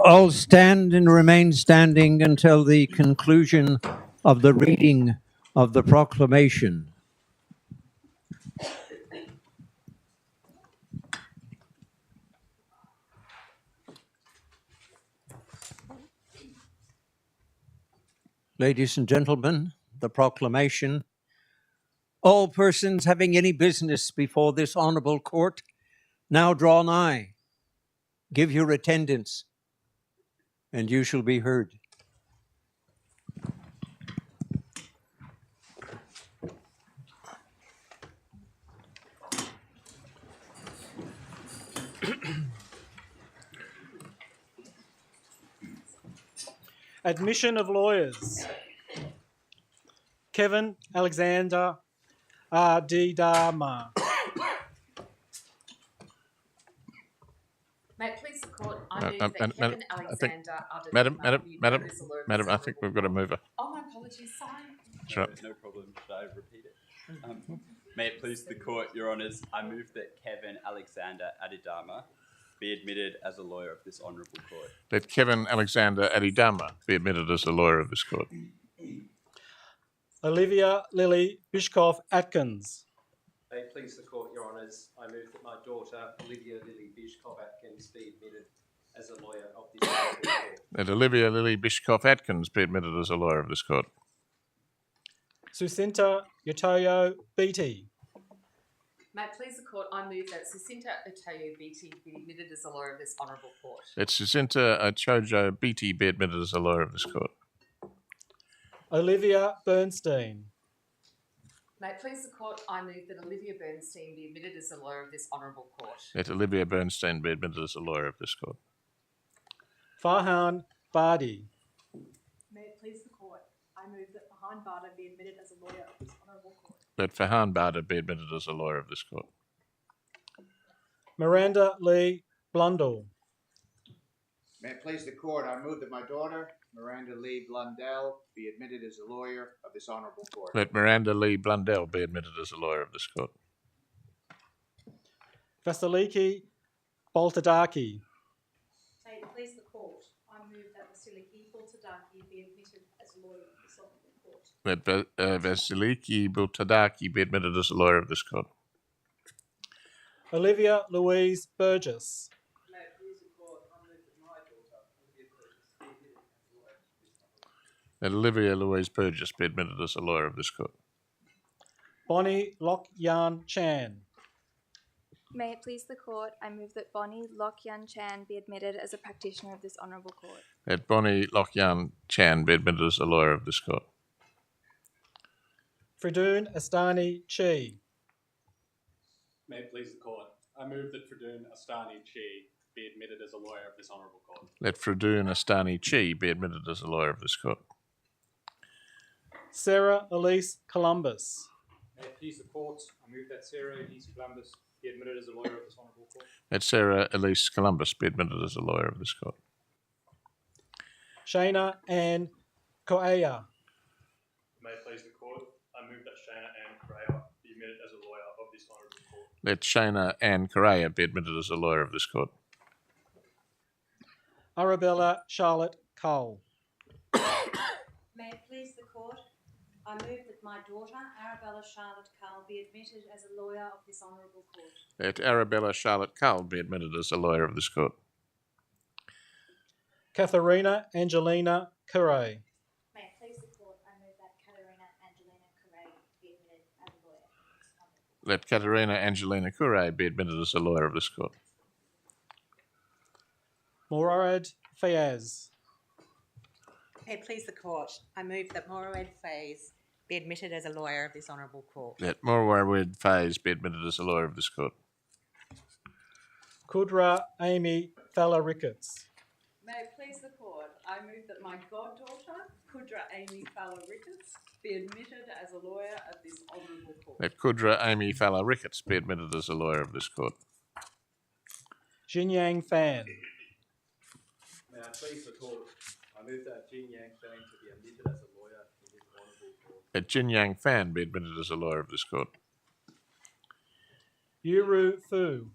All stand and remain standing until the conclusion of the reading of the proclamation. Ladies and gentlemen, the proclamation. All persons having any business before this honorable court now draw nigh. Give your attendance, and you shall be heard. Admission of lawyers. Kevin Alexander Adidama. May it please the court, I move that Kevin Alexander Madam, I think we've got to move her. Oh, my apologies, sorry. Sure. No problem. Should I repeat it? May it please the court, Your Honours, I move that Kevin Alexander Adidama be admitted as a lawyer of this honourable court. Let Kevin Alexander Adidama be admitted as a lawyer of this court. Olivia Lily Bishkoff Atkins. May it please the court, Your Honours, I move that my daughter, Olivia Lily Bishkoff Atkins, be admitted as a lawyer of this honourable court. Let Olivia Lily Bishkoff Atkins be admitted as a lawyer of this court. Sucinta Yotoyo Beatty. May it please the court, I move that Sucinta Otoyo Beatty be admitted as a lawyer of this honourable court. Let Sucinta Ochojo Beatty be admitted as a lawyer of this court. Olivia Bernstein. May it please the court, I move that Olivia Bernstein be admitted as a lawyer of this honourable court. Let Olivia Bernstein be admitted as a lawyer of this court. Farhan Badi. May it please the court, I move that Farhan Bada be admitted as a lawyer of this honourable court. Let Farhan Bada be admitted as a lawyer of this court. Miranda Lee Blundell. May it please the court, I move that my daughter, Miranda Lee Blundell, be admitted as a lawyer of this honourable court. Let Miranda Lee Blundell be admitted as a lawyer of this court. Vasiliki Boltadaki. May it please the court, I move that Vasiliki Boltadaki be admitted as a lawyer of this honourable court. Let Vasiliki Bultadaki be admitted as a lawyer of this court. Olivia Louise Burgess. May it please the court, I move that my daughter, Olivia Burgess, be admitted as a lawyer of this honourable court. Let Olivia Louise Burgess be admitted as a lawyer of this court. Bonnie Lok Yan Chan. May it please the court, I move that Bonnie Lok Yan Chan be admitted as a practitioner of this honourable court. Let Bonnie Lok Yan Chan be admitted as a lawyer of this court. Fridoon Astani Chi. May it please the court, I move that Fridoon Astani Chi be admitted as a lawyer of this honourable court. Let Fridoon Astani Chi be admitted as a lawyer of this court. Sarah Elise Columbus. May it please the court, I move that Sarah Elise Columbus be admitted as a lawyer of this honourable court. Let Sarah Elise Columbus be admitted as a lawyer of this court. Shayna Ann Koaya. May it please the court, I move that Shayna Ann Correa be admitted as a lawyer of this honourable court. Let Shayna Ann Correa be admitted as a lawyer of this court. Arabella Charlotte Cole. May it please the court, I move that my daughter, Arabella Charlotte Cull, be admitted as a lawyer of this honourable court. Let Arabella Charlotte Cull be admitted as a lawyer of this court. Katharina Angelina Curray. May it please the court, I move that Katerina Angelina Curray be admitted as a lawyer of this honourable court. Let Katerina Angelina Curray be admitted as a lawyer of this court. Morad Fayaz. May it please the court, I move that Morad Fayaz be admitted as a lawyer of this honourable court. Let Morad Fayaz be admitted as a lawyer of this court. Kudra Amy Falla Ricketts. May it please the court, I move that my goddaughter, Kudra Amy Falla Ricketts, be admitted as a lawyer of this honourable court. Let Kudra Amy Falla Ricketts be admitted as a lawyer of this court. Jinyang Fan. May I please the court, I move that Jin Yang Fang to be admitted as a lawyer in this honourable court. Let Jin Yang Fan be admitted as a lawyer of this court. Yuru Fu.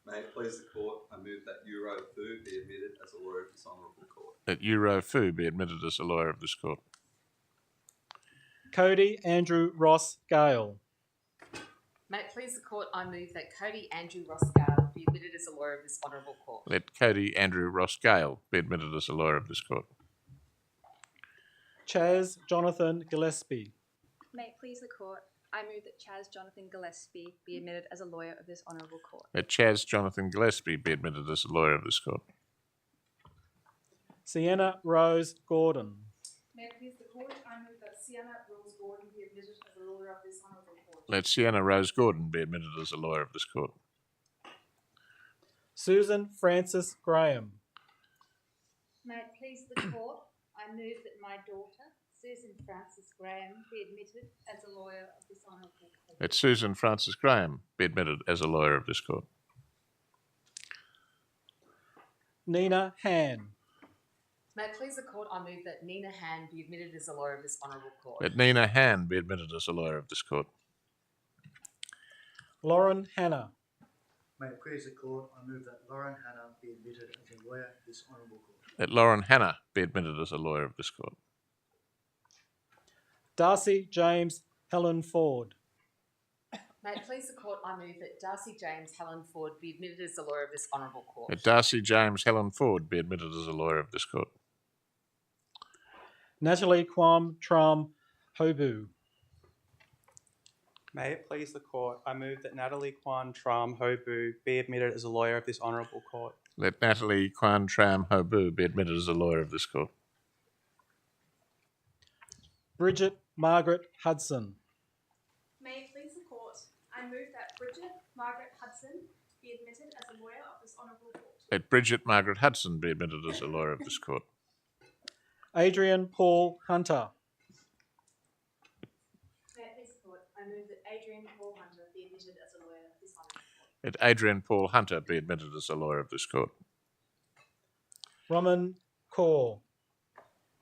May it please the court, I move that Euro Fu be admitted as a lawyer of this honourable court. That Euro Fu be admitted as a lawyer of this court. Cody Andrew Ross Gale. May it please the court, I move that Cody Andrew Ross Gale be admitted as a lawyer of this honourable court. Let Cody Andrew Ross Gale be admitted as a lawyer of this court. Chaz Jonathan Gillespie. May it please the court, I move that Chaz Jonathan Gillespie be admitted as a lawyer of this honourable court. Let Chaz Jonathan Gillespie be admitted as a lawyer of this court. Sienna Rose Gordon. May it please the court, I move that Sienna Rose Gordon be admitted as a lawyer of this honourable court. Let Sienna Rose Gordon be admitted as a lawyer of this court. Susan Frances Graham. May it please the court, I move that my daughter, Susan Frances Graham, be admitted as a lawyer of this honourable court. Let Susan Frances Graham be admitted as a lawyer of this court. Nina Han. May it please the court, I move that Nina Han be admitted as a lawyer of this honourable court. Let Nina Han be admitted as a lawyer of this court. Lauren Hannah. May it please the court, I move that Lauren Hannah be admitted as a lawyer of this honourable court. Let Lauren Hannah be admitted as a lawyer of this court. Darcy James Helen Ford. May it please the court, I move that Darcy James Helen Ford be admitted as a lawyer of this honourable court. Let Darcy James Helen Ford be admitted as a lawyer of this court. Natalie Kwam Tram Hobu. May it please the court, I move that Natalie Kwan Tram Hobu be admitted as a lawyer of this honourable court. Let Natalie Kwan Tram Hobu be admitted as a lawyer of this court. Bridget Margaret Hudson. May it please the court, I move that Bridget Margaret Hudson be admitted as a lawyer of this honourable court. Let Bridget Margaret Hudson be admitted as a lawyer of this court. Adrian Paul Hunter. May it please the court, I move that Adrian Paul Hunter be admitted as a lawyer of this honourable court. Let Adrian Paul Hunter be admitted as a lawyer of this court. Roman Kaur.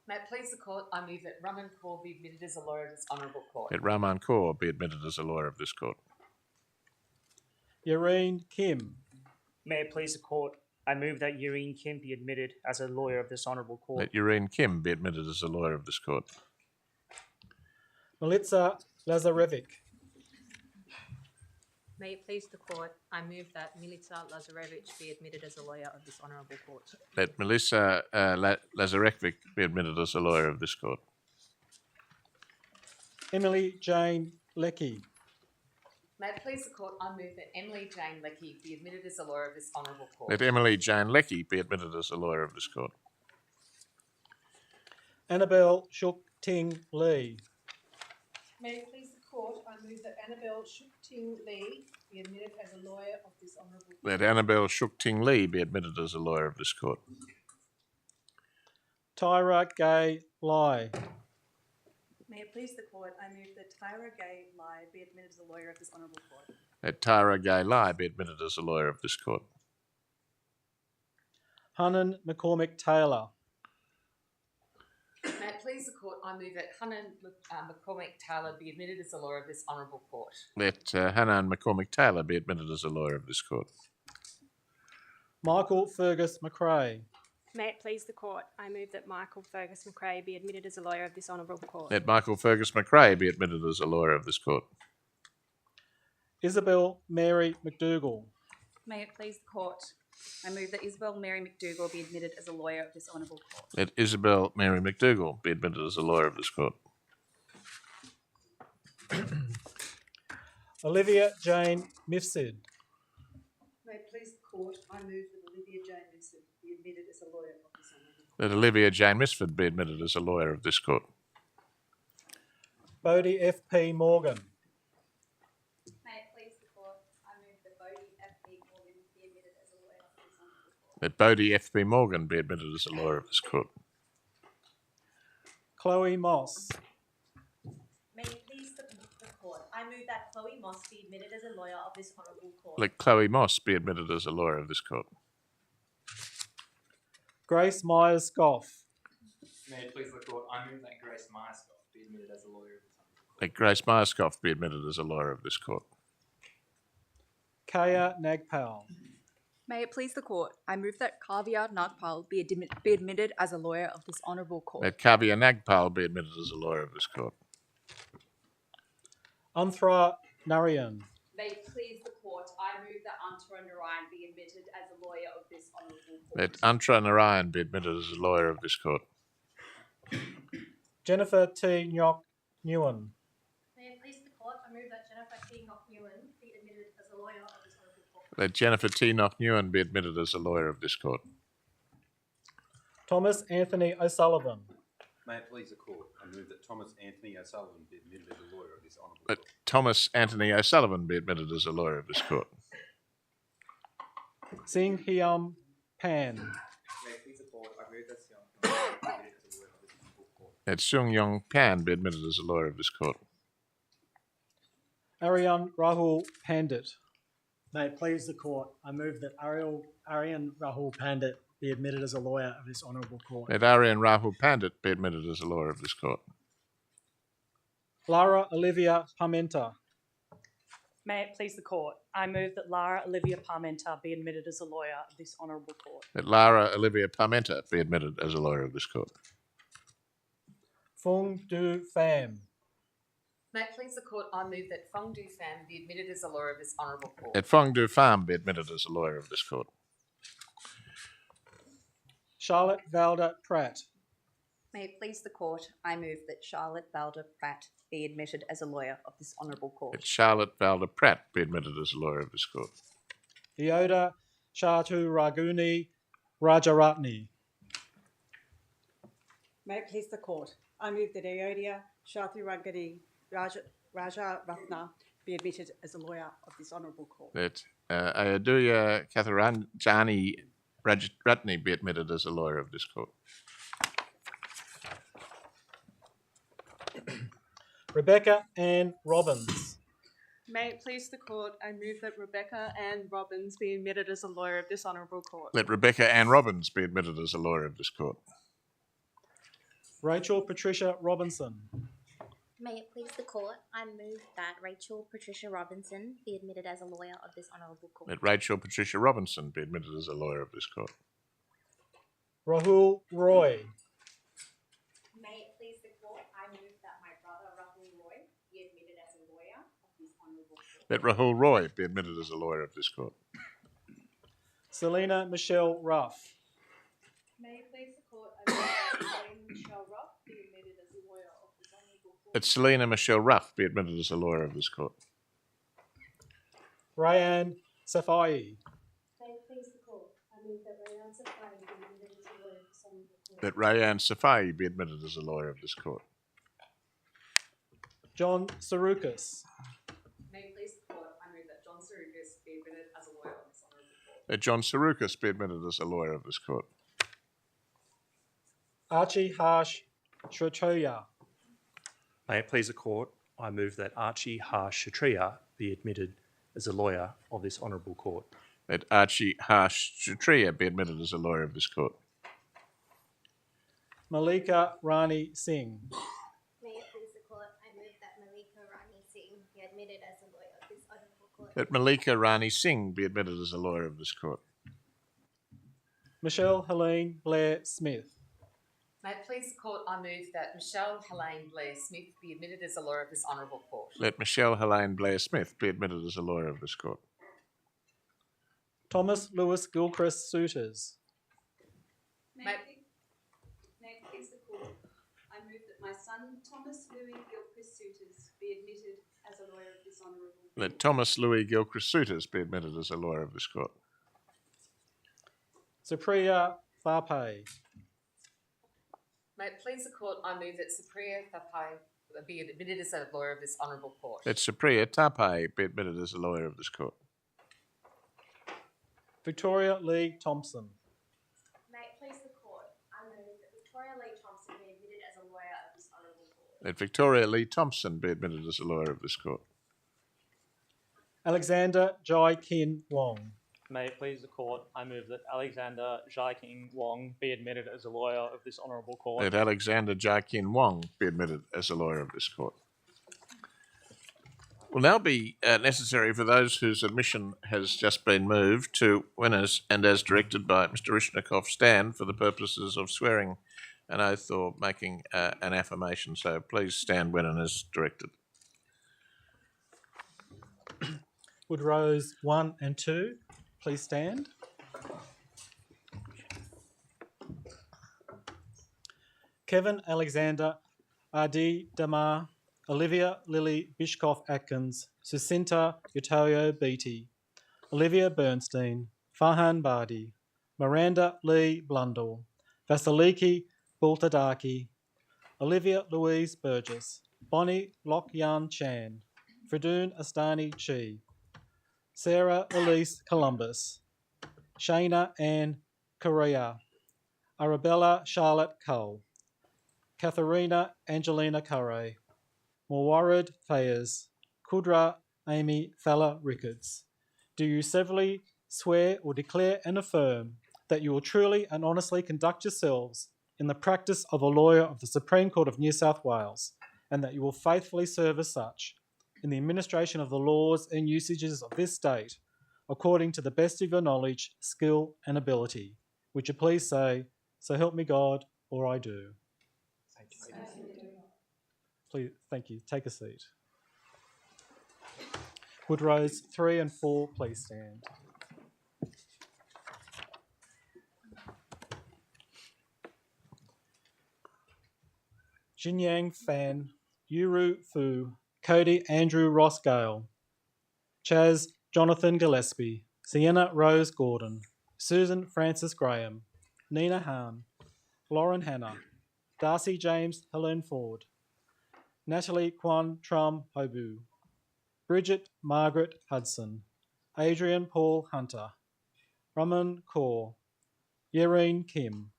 May it please the court, I move that Raman Kaur be admitted as a lawyer of this honourable court. Let Raman Kaur be admitted as a lawyer of this court. Yareen Kim. May it please the court, I move that Yareen Kim be admitted as a lawyer of this honourable court. Let Yareen Kim be admitted as a lawyer of this court. Melitza Lazarevic. May it please the court, I move that Milica Lazarevich be admitted as a lawyer of this honourable court. Let Melissa Lazarevic be admitted as a lawyer of this court. Emily Jane Leckie. May it please the court, I move that Emily Jane Leckie be admitted as a lawyer of this honourable court. Let Emily Jane Leckie be admitted as a lawyer of this court. Annabelle Shuk Ting Lee. May it please the court, I move that Annabelle Shuk-Ting Lee be admitted as a lawyer of this honourable court. Let Annabelle Shuk-Ting Lee be admitted as a lawyer of this court. Tyra Gay Lai. May it please the court, I move that Tyra Gay Lai be admitted as a lawyer of this honourable court. Let Tyra Gay Lai be admitted as a lawyer of this court. Hannon McCormick Taylor. May it please the court, I move that Hannon McCormick Taylor be admitted as a lawyer of this honourable court. Let Hannon McCormick Taylor be admitted as a lawyer of this court. Michael Fergus McRae. May it please the court, I move that Michael Fergus McRae be admitted as a lawyer of this honourable court. Let Michael Fergus McRae be admitted as a lawyer of this court. Isabel Mary McDougall. May it please the court, I move that Isabel Mary McDougall be admitted as a lawyer of this honourable court. Let Isabel Mary McDougall be admitted as a lawyer of this court. Olivia Jane Mifsud. May it please the court, I move that Olivia Jane Vincent be admitted as a lawyer of this honourable court. Let Olivia Jane Misford be admitted as a lawyer of this court. Bodie F.P. Morgan. May it please the court, I move that Bodie F.P. Morgan be admitted as a lawyer of this honourable court. Let Bodie F.P. Morgan be admitted as a lawyer of this court. Chloe Moss. May it please the court, I move that Chloe Moss be admitted as a lawyer of this honourable court. Let Chloe Moss be admitted as a lawyer of this court. Grace Myers Scoff. May it please the court, I move that Grace Myerscough be admitted as a lawyer of this honourable court. Let Grace Myerscough be admitted as a lawyer of this court. Kaya Nagpal. May it please the court, I move that Kavya Nagpal be admitted as a lawyer of this honourable court. That Kavya Nagpal be admitted as a lawyer of this court. Anthra Narayan. May it please the court, I move that Antra Narayan be admitted as a lawyer of this honourable court. That Antra Narayan be admitted as a lawyer of this court. Jennifer T. Nyok Nguyen. May it please the court, I move that Jennifer T. Nyok Nguyen be admitted as a lawyer of this honourable court. That Jennifer T. Knock Nguyen be admitted as a lawyer of this court. Thomas Anthony O'Sullivan. May it please the court, I move that Thomas Anthony O'Sullivan be admitted as a lawyer of this honourable That court. Thomas Anthony O'Sullivan be admitted as a lawyer of this court. Sing Hyam Pan. May it please the court, I move that Seung Hyun Pan be admitted as a lawyer of this honourable court. That Seung Yong Pan be admitted as a lawyer of this court. Aryan Rahul Pandit. May it please the court, I move that Aryan Rahul Pandit be admitted as a lawyer of this honourable court. That Aryan Rahul Pandit be admitted as a lawyer of this court. Lara Olivia Parmenter. May it please the court, I move that Lara Olivia Parmenter be admitted as a lawyer of this honourable court. That Lara Olivia Parmenter be admitted as a lawyer of this court. Fung Du Pham. May it please the court, I move that Fung Du Pham be admitted as a lawyer of this honourable court. That Fong Du Pham be admitted as a lawyer of this court. Charlotte Valda Pratt. May it please the court, I move that Charlotte Valda Pratt be admitted as a lawyer of this honourable court. That Charlotte Valda Pratt be admitted as a lawyer of this court. Yoda Chaturaguni Rajaratney. May it please the court, I move that Ayodia Chaturaguni Rajaratna be admitted as a lawyer of this honourable court. That Ayaduya Katharanjani Rajaratney be admitted as a lawyer of this court. Rebecca Ann Robbins. May it please the court, I move that Rebecca Ann Robbins be admitted as a lawyer of this honourable court. Let Rebecca Ann Robbins be admitted as a lawyer of this court. Rachel Patricia Robinson. May it please the court, I move that Rachel Patricia Robinson be admitted as a lawyer of this honourable court. Let Rachel Patricia Robinson be admitted as a lawyer of this court. Rahul Roy. May it please the court, I move that my brother Rahul Roy be admitted as a lawyer of this honourable court. Let Rahul Roy be admitted as a lawyer of this court. Selena Michelle Ruff. May it please the court, I move that Selena Michelle Ruff be admitted as a lawyer of this honourable court. Let Selena Michelle Ruff be admitted as a lawyer of this court. Rayanne Safai. May it please the court, I move that Rayanne Safai be admitted as a lawyer of this honourable court. Let Rayanne Safai be admitted as a lawyer of this court. John Sarukas. May it please the court, I move that John Sarukas be admitted as a lawyer of this honourable court. Let John Sarukas be admitted as a lawyer of this court. Archie Harsh Shrotoya. May it please the court, I move that Archie Harsh Kshatriya be admitted as a lawyer of this honourable court. Let Archie Harsh Kshatriya be admitted as a lawyer of this court. Malika Rani Singh. May it please the court, I move that Malika Rani Singh be admitted as a lawyer of this honourable court. Let Malika Rani Singh be admitted as a lawyer of this court. Michelle Helene Blair Smith. May it please the court, I move that Michelle Helene Blair Smith be admitted as a lawyer of this honourable court. Let Michelle Helene Blair Smith be admitted as a lawyer of this court. Thomas Lewis Gilchrist Suitors. May it please the court, I move that my son Thomas Louis Gilchrist Suitors be admitted as a lawyer of this honourable court. Let Thomas Louis Gilchrist Suitors be admitted as a lawyer of this court. Supriya Thape. May it please the court, I move that Supriya Thapai be admitted as a lawyer of this honourable court. Let Supriya Tapai be admitted as a lawyer of this court. Victoria Lee Thompson. May it please the court, I move that Victoria Lee Thompson be admitted as a lawyer of this honourable court. Let Victoria Lee Thompson be admitted as a lawyer of this court. Alexander Jai Kin Wong. May it please the court, I move that Alexander Jai-King Wong be admitted as a lawyer of this honourable court. Let Alexander Jai-Kin Wong be admitted as a lawyer of this court. will now be necessary for those whose admission has just been moved to, when and as directed by Mr. Rishnikov, stand for the purposes of swearing an oath or making an affirmation. So please stand when and as directed. Would rows 1 and 2 please stand? Kevin Alexander, Adi Damar, Olivia Lily Bishkoff Atkins, Sucinta Utalio Beatty, Olivia Bernstein, Farhan Badi, Miranda Lee Blundell, Vasiliki Bultadaki, Olivia Louise Burgess, Bonnie Lokyan Chan, Fridun Astani Chi, Sarah Elise Columbus, Shayna Ann Correa, Arabella Charlotte Cole, Katharina Angelina Curray, Morwarid Fayez, Kudra Amy Falla Rickards. Do you severally swear or declare and affirm that you will truly and honestly conduct yourselves in the practice of a lawyer of the Supreme Court of New South Wales, and that you will faithfully serve as such in the administration of the laws and usages of this state, according to the best of your knowledge, skill, and ability? Would you please say, "So help me God," or "I do"? Please, thank you. Take a seat. Would rows 3 and 4 please stand? Jinyang Fan, Yuru Fu, Cody Andrew Ross Gale, Chaz Jonathan Gillespie, Sienna Rose Gordon, Susan Francis Graham, Nina Hahn, Lauren Hanna, Darcy James Helen Ford, Natalie Kwan Trum Hobu, Bridget Margaret Hudson, Adrian Paul Hunter, Raman Kaur, Yereen Kim,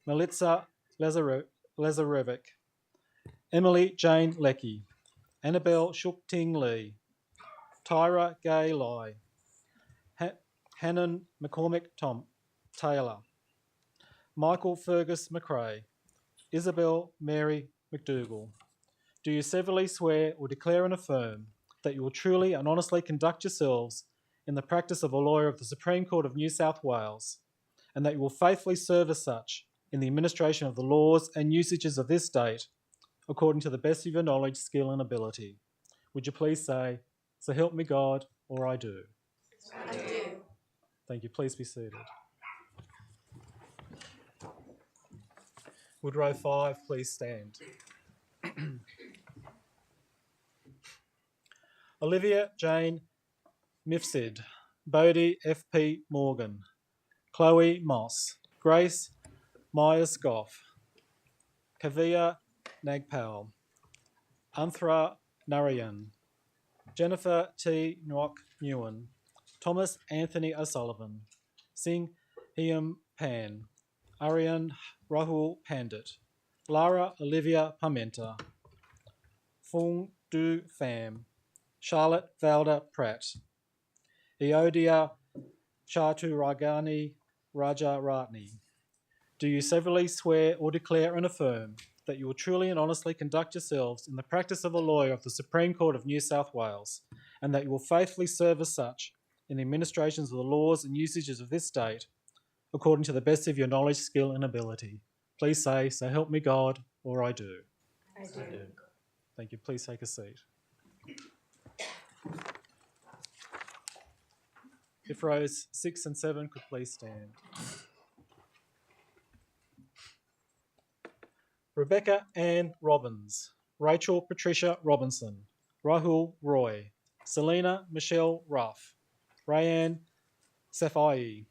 Melitza Lazarevic, Emily Jane Leckie, Annabelle Shuk-Ting Lee, Tyra Gay Lai, Hannon McCormick Taylor, Michael Fergus McRae, Isabel Mary McDougall. Do you severally swear or declare and affirm that you will truly and honestly conduct yourselves in the practice of a lawyer of the Supreme Court of New South Wales, and that you will faithfully serve as such in the administration of the laws and usages of this state, according to the best of your knowledge, skill, and ability? Would you please say, "So help me God," or "I do"? I do. Thank you. Please be seated. Would row 5 please stand? Olivia Jane Mifsid, Bodie F.P. Morgan, Chloe Moss, Grace Myers Goff, Kavia Nagpal, Anthra Narayan, Jennifer T. Nwok Nguyen, Thomas Anthony O'Sullivan, Singh Hiam Pan, Arian Rahul Pandit, Lara Olivia Pimenta, Fung Du Pham, Charlotte Valda Pratt, Eodia Chaturagani Rajaratney. Do you severally swear or declare and affirm that you will truly and honestly conduct yourselves in the practice of a lawyer of the Supreme Court of New South Wales, and that you will faithfully serve as such in the administrations of the laws and usages of this state, according to the best of your knowledge, skill, and ability? Please say, "So help me God," or "I do." I do. Thank you. Please take a seat. If rows 6 and 7 could please stand. Rebecca Ann Robbins, Rachel Patricia Robinson, Rahul Roy, Selena Michelle Ruff, Rayanne Safai,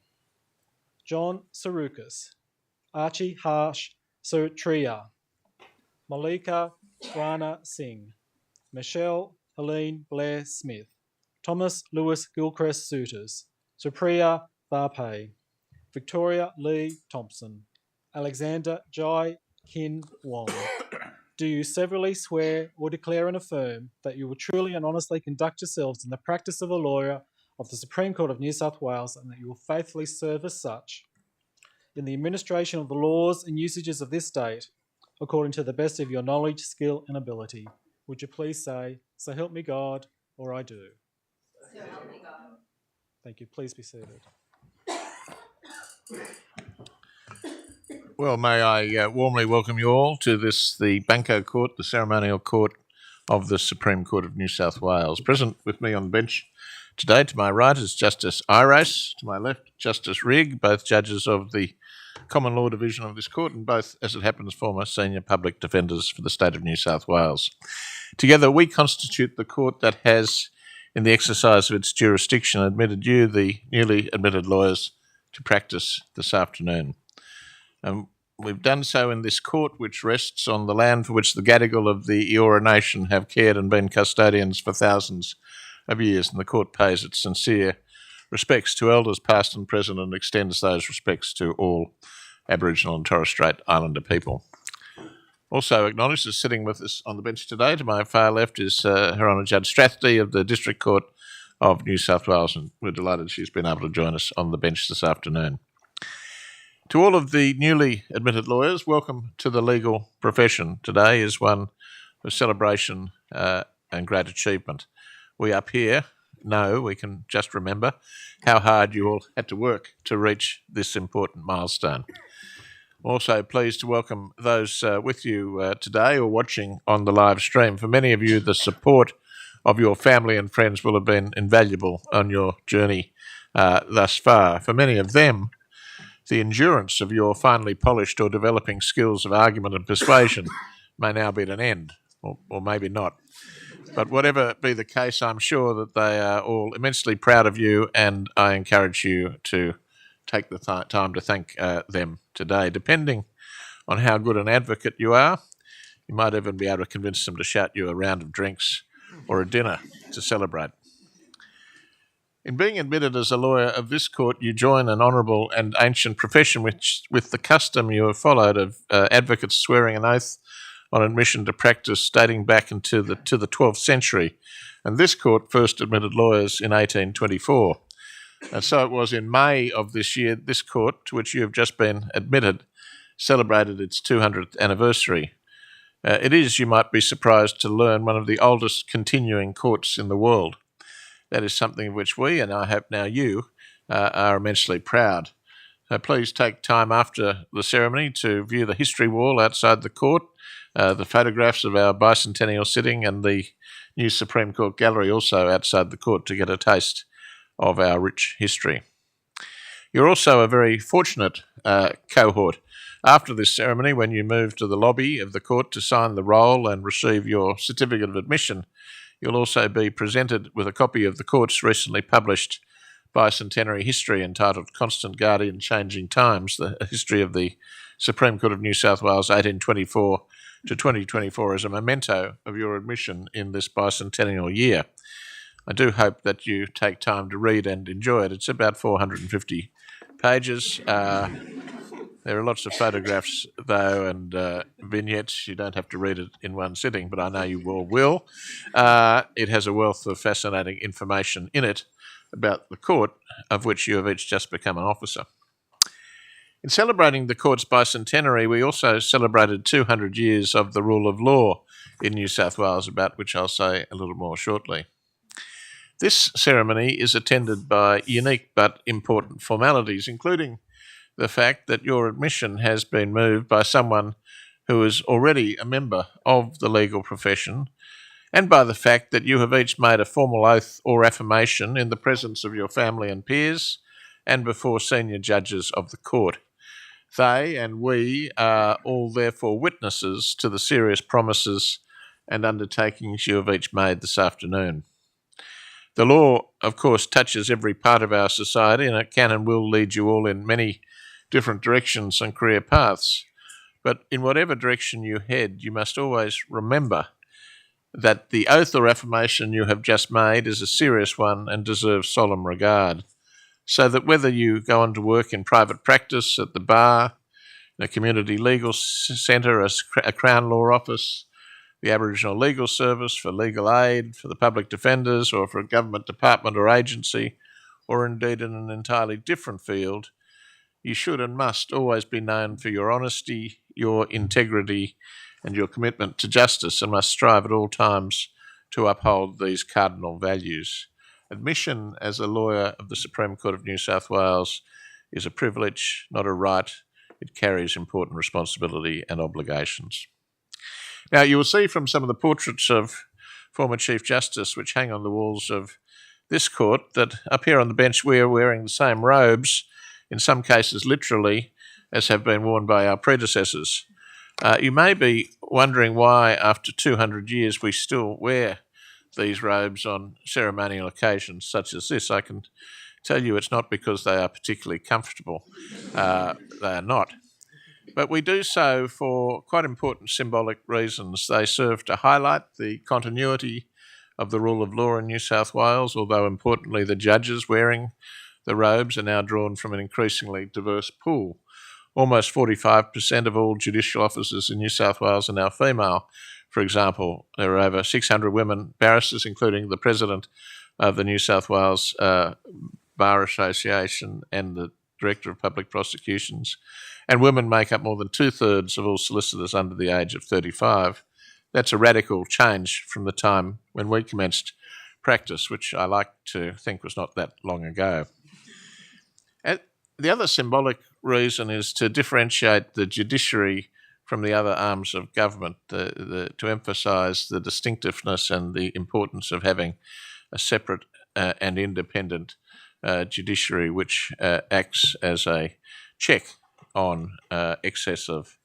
John Sarukas, Archie Harsh Sutria, Malika Rana Singh, Michelle Helene Blair Smith, Thomas Lewis Gilchrist Suitors, Supriya Varpay, Victoria Lee Thompson, Alexander Jai Kin Wong. Do you severally swear or declare and affirm that you will truly and honestly conduct yourselves in the practice of a lawyer of the Supreme Court of New South Wales, and that you will faithfully serve as such in the administration of the laws and usages of this state, according to the best of your knowledge, skill, and ability? Would you please say, "So help me God," or I do. So help me God. Thank you. Please be seated. Well, may I warmly welcome you all to the Banco Court, the ceremonial court of the Supreme Court of New South Wales. Present with me on the bench today, to my right, is Justice Iras, to my left, Justice Rigg, both judges of the Common Law Division of this court, and both, as it happens, former senior public defenders for the state of New South Wales. Together, we constitute the court that has, in the exercise of its jurisdiction, admitted you, the newly admitted lawyers, to practice this afternoon. We've done so in this court, which rests on the land for which the Gadigal of the Eora Nation have cared and been custodians for thousands of years, and the court pays its sincere respects to elders past and present and extends those respects to all Aboriginal and Torres Strait Islander people. Also acknowledged as sitting with us on the bench today, to my far left, is Her Honour Judge Strathdy of the District Court of New South Wales, and we're delighted she's been able to join us on the bench this afternoon. To all of the newly admitted lawyers, welcome to the legal profession. Today is one of celebration and great achievement. We up here know, we can just remember how hard you all had to work to reach this important milestone. Also pleased to welcome those with you today or watching on the live stream. For many of you, the support of your family and friends will have been invaluable on your journey thus far. For many of them, the endurance of your finely polished or developing skills of argument and persuasion may now be at an end, or maybe not. But whatever be the case, I'm sure that they are all immensely proud of you, and I encourage you to take the time to thank them today. Depending on how good an advocate you are, you might even be able to convince them to shout you a round of drinks or a dinner to celebrate. In being admitted as a lawyer of this court, you join an honourable and ancient profession with the custom you have followed of advocates swearing an oath on admission to practice dating back into the 12th century. And this court first admitted lawyers in 1824. And so it was in May of this year, this court, to which you have just been admitted, celebrated its 200th anniversary. It is, you might be surprised to learn, one of the oldest continuing courts in the world. That is something of which we, and I hope now you, are immensely proud. Please take time after the ceremony to view the history wall outside the court, the photographs of our bicentennial sitting, and the new Supreme Court gallery also outside the court to get a taste of our rich history. You're also a very fortunate cohort. After this ceremony, when you move to the lobby of the court to sign the roll and receive your certificate of admission, you'll also be presented with a copy of the court's recently published bicentenary history entitled Constant Guardian Changing Times, the history of the Supreme Court of New South Wales 1824 to 2024 as a memento of your admission in this bicentennial year. I do hope that you take time to read and enjoy it. It's about 450 pages. There are lots of photographs, though, and vignettes. You don't have to read it in one sitting, but I know you all will. It has a wealth of fascinating information in it about the court, of which you have each just become an officer. In celebrating the court's bicentenary, we also celebrated 200 years of the rule of law in New South Wales, about which I'll say a little more shortly. This ceremony is attended by unique but important formalities, including the fact that your admission has been moved by someone who is already a member of the legal profession, and by the fact that you have each made a formal oath or affirmation in the presence of your family and peers and before senior judges of the court. They and we are all therefore witnesses to the serious promises and undertakings you have each made this afternoon. The law, of course, touches every part of our society, and it can and will lead you all in many different directions and career paths. But in whatever direction you head, you must always remember that the oath or affirmation you have just made is a serious one and deserves solemn regard, so that whether you go on to work in private practice, at the bar, in a community legal centre, a Crown Law office, the Aboriginal Legal Service, for legal aid, for the public defenders, or for a government department or agency, or indeed in an entirely different field, you should and must always be known for your honesty, your integrity, and your commitment to justice, and must strive at all times to uphold these cardinal values. Admission as a lawyer of the Supreme Court of New South Wales is a privilege, not a right. It carries important responsibility and obligations. Now, you will see from some of the portraits of former Chief Justice which hang on the walls of this court that up here on the bench we are wearing the same robes, in some cases literally, as have been worn by our predecessors. You may be wondering why, after 200 years, we still wear these robes on ceremonial occasions such as this. I can tell you it's not because they are particularly comfortable. They are not. But we do so for quite important symbolic reasons. They serve to highlight the continuity of the rule of law in New South Wales, although importantly the judges wearing the robes are now drawn from an increasingly diverse pool. Almost 45% of all judicial officers in New South Wales are now female. For example, there are over 600 women barristers, including the president of the New South Wales Bar Association and the Director of Public Prosecutions. And women make up more than 2/3 of all solicitors under the age of 35. That's a radical change from the time when we commenced practice, which I like to think was not that long ago. And the other symbolic reason is to differentiate the judiciary from the other arms of government, to emphasise the distinctiveness and the importance of having a separate and independent judiciary which acts as a check on excess of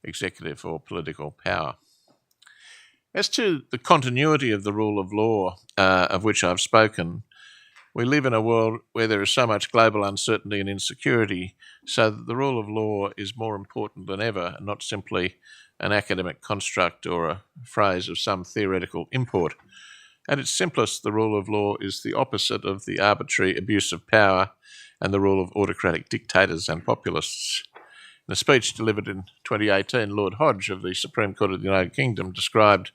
executive or political power. As to the continuity of the rule of law of which I've spoken, we live in a world where there is so much global uncertainty and insecurity, so that the rule of law is more important than ever, and not simply an academic construct or a phrase of some theoretical import. At its simplest, the rule of law is the opposite of the arbitrary abuse of power and the rule of autocratic dictators and populists. In a speech delivered in 2018, Lord Hodge of the Supreme Court of the United Kingdom described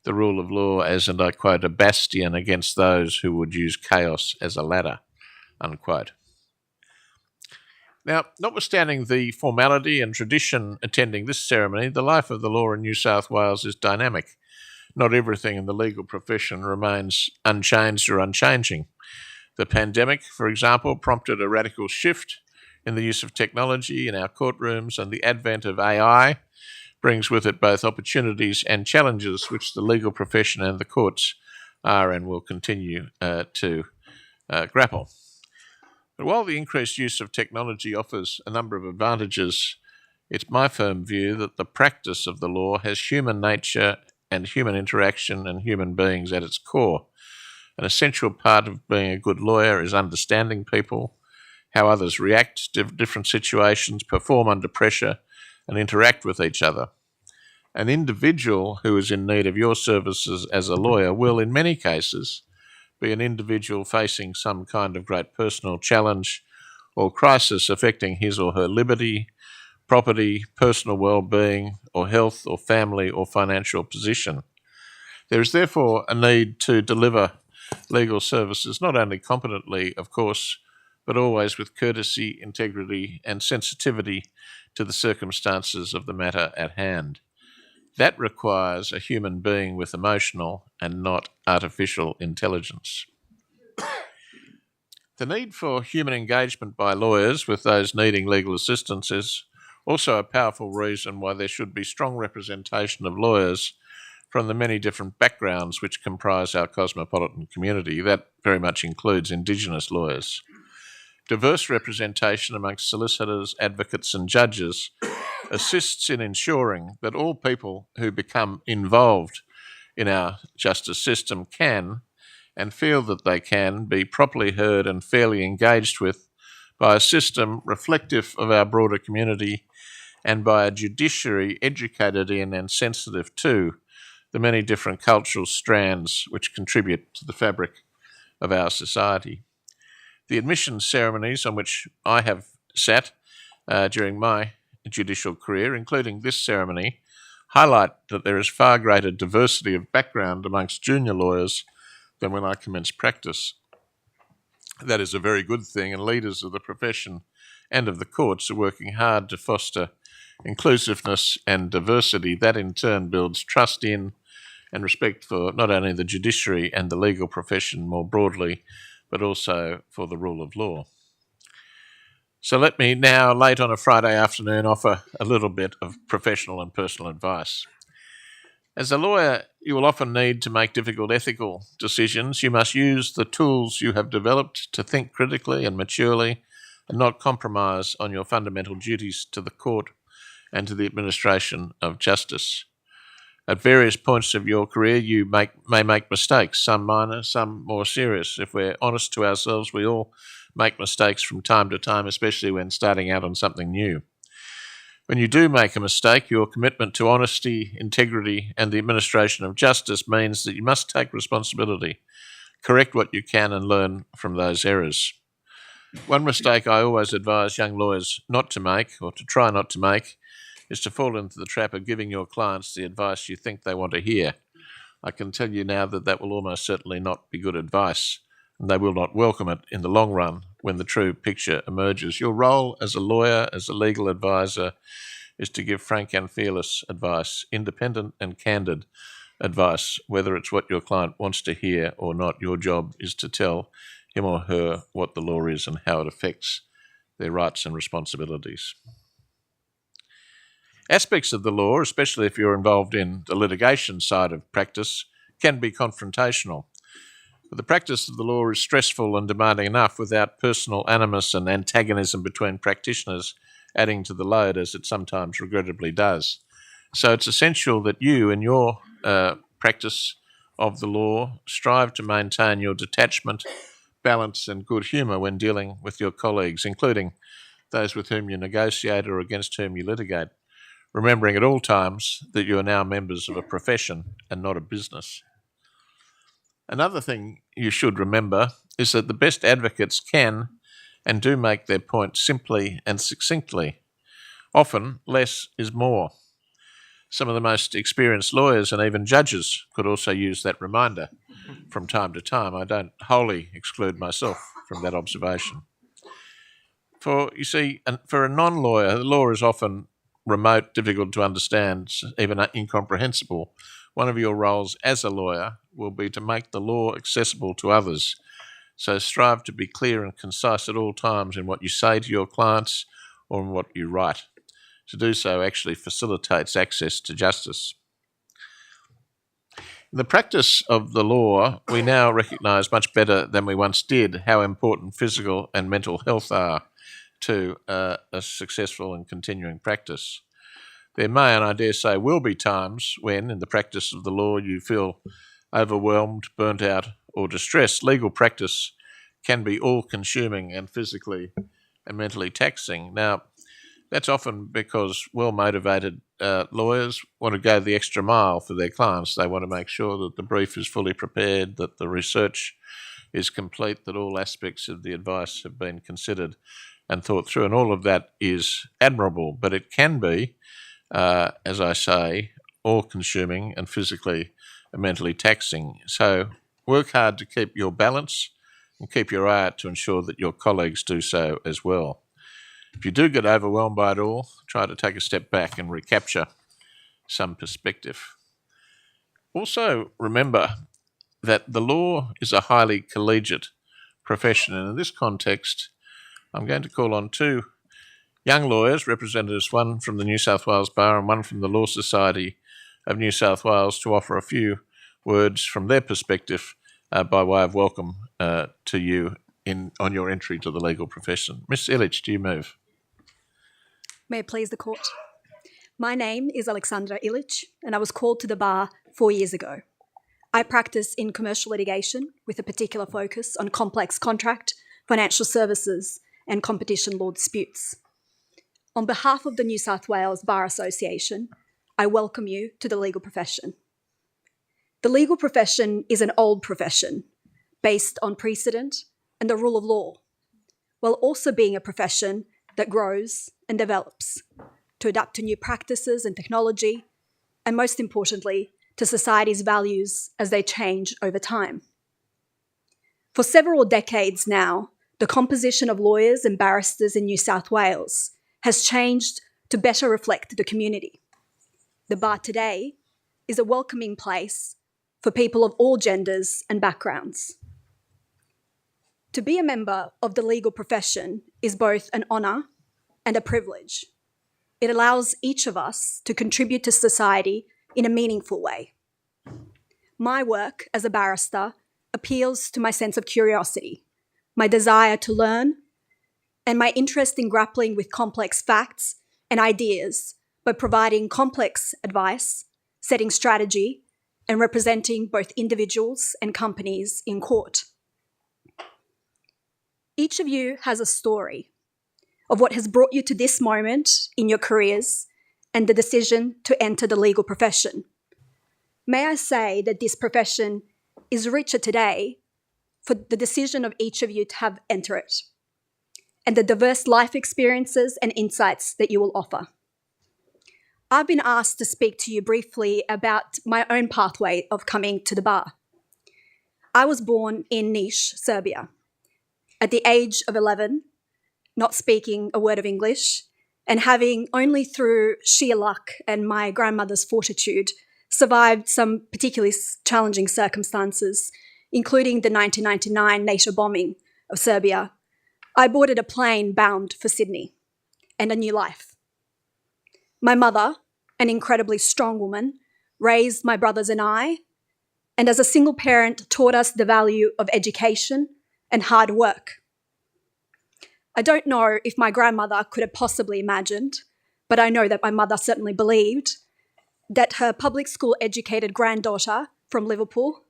the rule of law as, and I quote, a bastion against those who would use chaos as a ladder, unquote. Now, notwithstanding the formality and tradition attending this ceremony, the life of the law in New South Wales is dynamic. Not everything in the legal profession remains unchanged or unchanging. The pandemic, for example, prompted a radical shift in the use of technology in our courtrooms, and the advent of AI brings with it both opportunities and challenges which the legal profession and the courts are and will continue to grapple. But while the increased use of technology offers a number of advantages, it's my firm view that the practice of the law has human nature and human interaction and human beings at its core. An essential part of being a good lawyer is understanding people, how others react to different situations, perform under pressure, and interact with each other. An individual who is in need of your services as a lawyer will, in many cases, be an individual facing some kind of great personal challenge or crisis affecting his or her liberty, property, personal well-being, or health, or family, or financial position. There is therefore a need to deliver legal services not only competently, of course, but always with courtesy, integrity, and sensitivity to the circumstances of the matter at hand. That requires a human being with emotional and not artificial intelligence. The need for human engagement by lawyers with those needing legal assistance is also a powerful reason why there should be strong representation of lawyers from the many different backgrounds which comprise our cosmopolitan community. That very much includes Indigenous lawyers. Diverse representation amongst solicitors, advocates, and judges assists in ensuring that all people who become involved in our justice system can, and feel that they can, be properly heard and fairly engaged with by a system reflective of our broader community and by a judiciary educated in and sensitive to the many different cultural strands which contribute to the fabric of our society. The admission ceremonies on which I have sat during my judicial career, including this ceremony, highlight that there is far greater diversity of background amongst junior lawyers than when I commenced practice. That is a very good thing, and leaders of the profession and of the courts are working hard to foster inclusiveness and diversity. That in turn builds trust in and respect for not only the judiciary and the legal profession more broadly, but also for the rule of law. So let me now, late on a Friday afternoon, offer a little bit of professional and personal advice. As a lawyer, you will often need to make difficult ethical decisions. You must use the tools you have developed to think critically and maturely and not compromise on your fundamental duties to the court and to the administration of justice. At various points of your career, you may make mistakes, some minor, some more serious. If we're honest to ourselves, we all make mistakes from time to time, especially when starting out on something new. When you do make a mistake, your commitment to honesty, integrity, and the administration of justice means that you must take responsibility, correct what you can, and learn from those errors. One mistake I always advise young lawyers not to make, or to try not to make, is to fall into the trap of giving your clients the advice you think they want to hear. I can tell you now that that will almost certainly not be good advice, and they will not welcome it in the long run when the true picture emerges. Your role as a lawyer, as a legal advisor, is to give frank and fearless advice, independent and candid advice, whether it's what your client wants to hear or not. Your job is to tell him or her what the law is and how it affects their rights and responsibilities. Aspects of the law, especially if you're involved in the litigation side of practice, can be confrontational. But the practice of the law is stressful and demanding enough without personal animus and antagonism between practitioners adding to the load, as it sometimes regrettably does. So it's essential that you, in your practice of the law, strive to maintain your detachment, balance and good humour when dealing with your colleagues, including those with whom you negotiate or against whom you litigate, remembering at all times that you are now members of a profession and not a business. Another thing you should remember is that the best advocates can and do make their point simply and succinctly. Often, less is more. Some of the most experienced lawyers and even judges could also use that reminder from time to time. I don't wholly exclude myself from that observation. For, you see, for a non-lawyer, the law is often remote, difficult to understand, even incomprehensible. One of your roles as a lawyer will be to make the law accessible to others. So strive to be clear and concise at all times in what you say to your clients or in what you write. To do so actually facilitates access to justice. In the practice of the law, we now recognise much better than we once did how important physical and mental health are to a successful and continuing practice. There may, and I dare say will be, times when, in the practice of the law, you feel overwhelmed, burnt out, or distressed. Legal practice can be all-consuming and physically and mentally taxing. Now, that's often because well-motivated lawyers want to go the extra mile for their clients. They want to make sure that the brief is fully prepared, that the research is complete, that all aspects of the advice have been considered and thought through, and all of that is admirable, but it can be, as I say, all-consuming and physically and mentally taxing. So work hard to keep your balance and keep your eye out to ensure that your colleagues do so as well. If you do get overwhelmed by it all, try to take a step back and recapture some perspective. Also, remember that the law is a highly collegiate profession, and in this context, I'm going to call on two young lawyers, representatives, one from the New South Wales Bar and one from the Law Society of New South Wales, to offer a few words from their perspective by way of welcome to you on your entry to the legal profession. Ms. Illich, do you move? May it please the court. My name is Alexandra Illich, and I was called to the bar 4 years ago. I practice in commercial litigation with a particular focus on complex contract, financial services, and competition law disputes. On behalf of the New South Wales Bar Association, I welcome you to the legal profession. The legal profession is an old profession based on precedent and the rule of law, while also being a profession that grows and develops to adapt to new practices and technology, and most importantly, to society's values as they change over time. For several decades now, the composition of lawyers and barristers in New South Wales has changed to better reflect the community. The bar today is a welcoming place for people of all genders and backgrounds. To be a member of the legal profession is both an honour and a privilege. It allows each of us to contribute to society in a meaningful way. My work as a barrister appeals to my sense of curiosity, my desire to learn, and my interest in grappling with complex facts and ideas by providing complex advice, setting strategy, and representing both individuals and companies in court. Each of you has a story of what has brought you to this moment in your careers and the decision to enter the legal profession. May I say that this profession is richer today for the decision of each of you to have entered it and the diverse life experiences and insights that you will offer. I've been asked to speak to you briefly about my own pathway of coming to the bar. I was born in Niš, Serbia. At the age of 11, not speaking a word of English, and having only through sheer luck and my grandmother's fortitude survived some particularly challenging circumstances, including the 1999 NATO bombing of Serbia, I boarded a plane bound for Sydney and a new life. My mother, an incredibly strong woman, raised my brothers and I, and as a single parent taught us the value of education and hard work. I don't know if my grandmother could have possibly imagined, but I know that my mother certainly believed, that her public school educated granddaughter from Liverpool,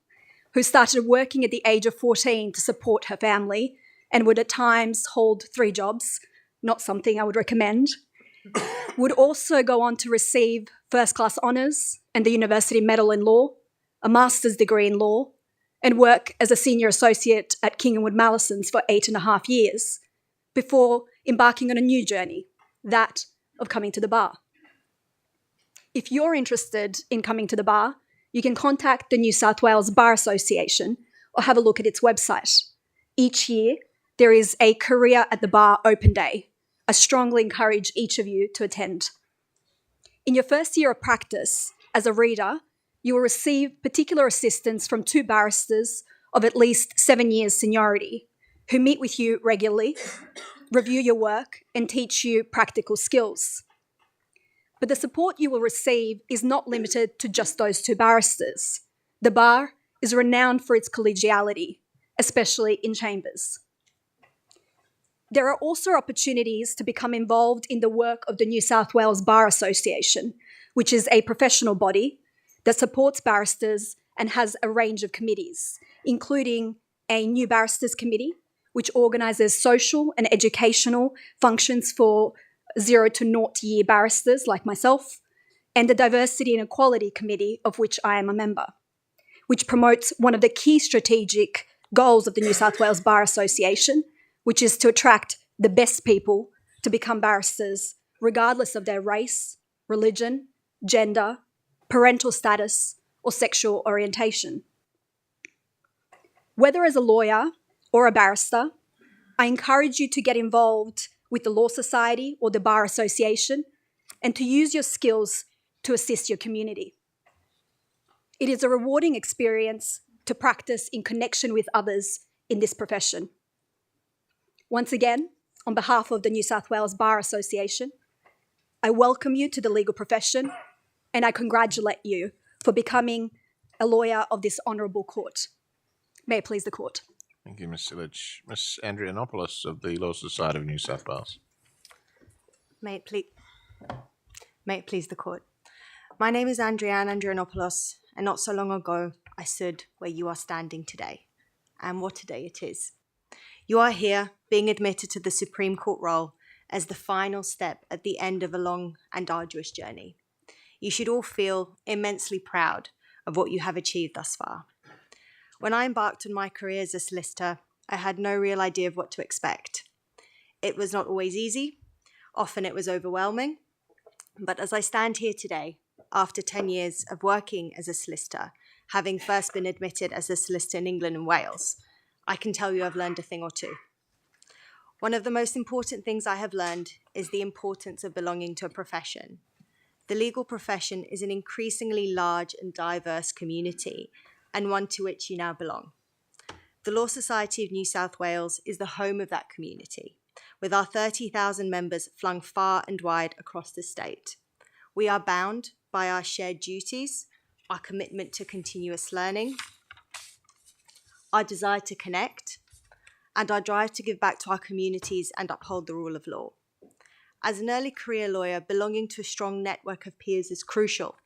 who started working at the age of 14 to support her family and would at times hold 3 jobs, not something I would recommend, would also go on to receive first-class honours and the University Medal in Law, a master's degree in law, and work as a senior associate at King & Wood Mallesons for 8.5 years, before embarking on a new journey, that of coming to the bar. If you're interested in coming to the bar, you can contact the New South Wales Bar Association or have a look at its website. Each year, there is a Career at the Bar open day. I strongly encourage each of you to attend. In your first year of practice, as a reader, you will receive particular assistance from 2 barristers of at least 7 years seniority, who meet with you regularly, review your work, and teach you practical skills. But the support you will receive is not limited to just those 2 barristers. The bar is renowned for its collegiality, especially in chambers. There are also opportunities to become involved in the work of the New South Wales Bar Association, which is a professional body that supports barristers and has a range of committees, including a New Barristers Committee, which organises social and educational functions for 0 to 0 year barristers like myself, and the Diversity and Equality Committee, of which I am a member, which promotes one of the key strategic goals of the New South Wales Bar Association, which is to attract the best people to become barristers, regardless of their race, religion, gender, parental status, or sexual orientation. Whether as a lawyer or a barrister, I encourage you to get involved with the Law Society or the Bar Association and to use your skills to assist your community. It is a rewarding experience to practice in connection with others in this profession. Once again, on behalf of the New South Wales Bar Association, I welcome you to the legal profession and I congratulate you for becoming a lawyer of this honourable court. May it please the court. Thank you, Ms. Illich. Ms. Andrianopoulos of the Law Society of New South Wales. May it please the court. My name is Andriane Andrianopoulos, and not so long ago, I stood where you are standing today. And what a day it is. You are here being admitted to the Supreme Court role as the final step at the end of a long and arduous journey. You should all feel immensely proud of what you have achieved thus far. When I embarked on my career as a solicitor, I had no real idea of what to expect. It was not always easy. Often it was overwhelming. But as I stand here today, after 10 years of working as a solicitor, having first been admitted as a solicitor in England and Wales, I can tell you I've learned a thing or two. One of the most important things I have learned is the importance of belonging to a profession. The legal profession is an increasingly large and diverse community, and one to which you now belong. The Law Society of New South Wales is the home of that community, with our 30,000 members flung far and wide across the state. We are bound by our shared duties, our commitment to continuous learning, our desire to connect, and our drive to give back to our communities and uphold the rule of law. As an early career lawyer, belonging to a strong network of peers is crucial.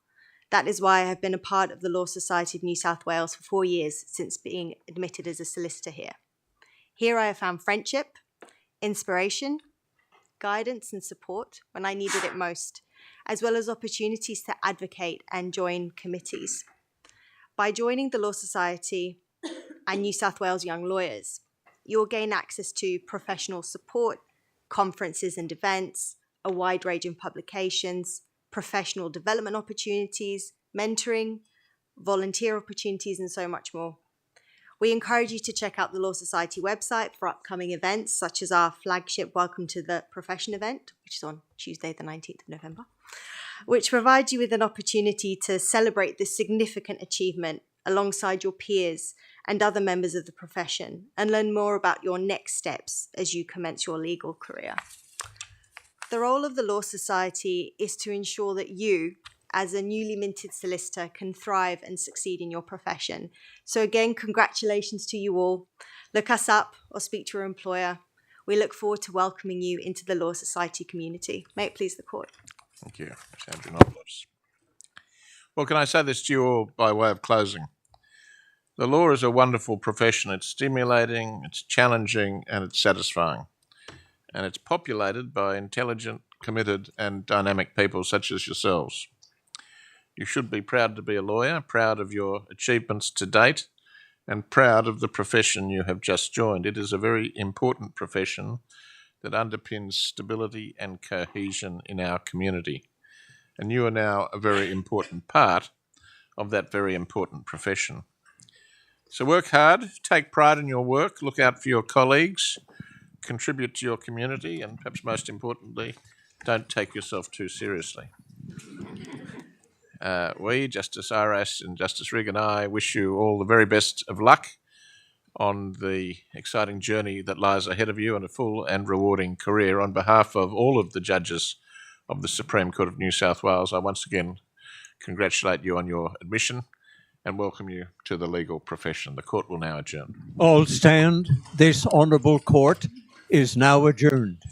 That is why I have been a part of the Law Society of New South Wales for 4 years since being admitted as a solicitor here. Here I have found friendship, inspiration, guidance and support when I needed it most, as well as opportunities to advocate and join committees. By joining the Law Society and New South Wales Young Lawyers, you will gain access to professional support, conferences and events, a wide range of publications, professional development opportunities, mentoring, volunteer opportunities, and so much more. We encourage you to check out the Law Society website for upcoming events, such as our flagship Welcome to the Profession event, which is on Tuesday, the 19th of November, which provides you with an opportunity to celebrate this significant achievement alongside your peers and other members of the profession and learn more about your next steps as you commence your legal career. The role of the Law Society is to ensure that you, as a newly minted solicitor, can thrive and succeed in your profession. So again, congratulations to you all. Look us up or speak to your employer. We look forward to welcoming you into the Law Society community. May it please the Court. Thank you, Ms. Andrianopoulos. Well, can I say this to you all by way of closing? The law is a wonderful profession. It's stimulating, it's challenging, and it's satisfying. And it's populated by intelligent, committed, and dynamic people such as yourselves. You should be proud to be a lawyer, proud of your achievements to date, and proud of the profession you have just joined. It is a very important profession that underpins stability and cohesion in our community. And you are now a very important part of that very important profession. So work hard, take pride in your work, look out for your colleagues, contribute to your community, and perhaps most importantly, don't take yourself too seriously. We, Justice Aras and Justice Rigg and I, wish you all the very best of luck on the exciting journey that lies ahead of you and a full and rewarding career. On behalf of all of the judges of the Supreme Court of New South Wales, I once again congratulate you on your admission and welcome you to the legal profession. The court will now adjourn. All stand. This honourable court is now adjourned.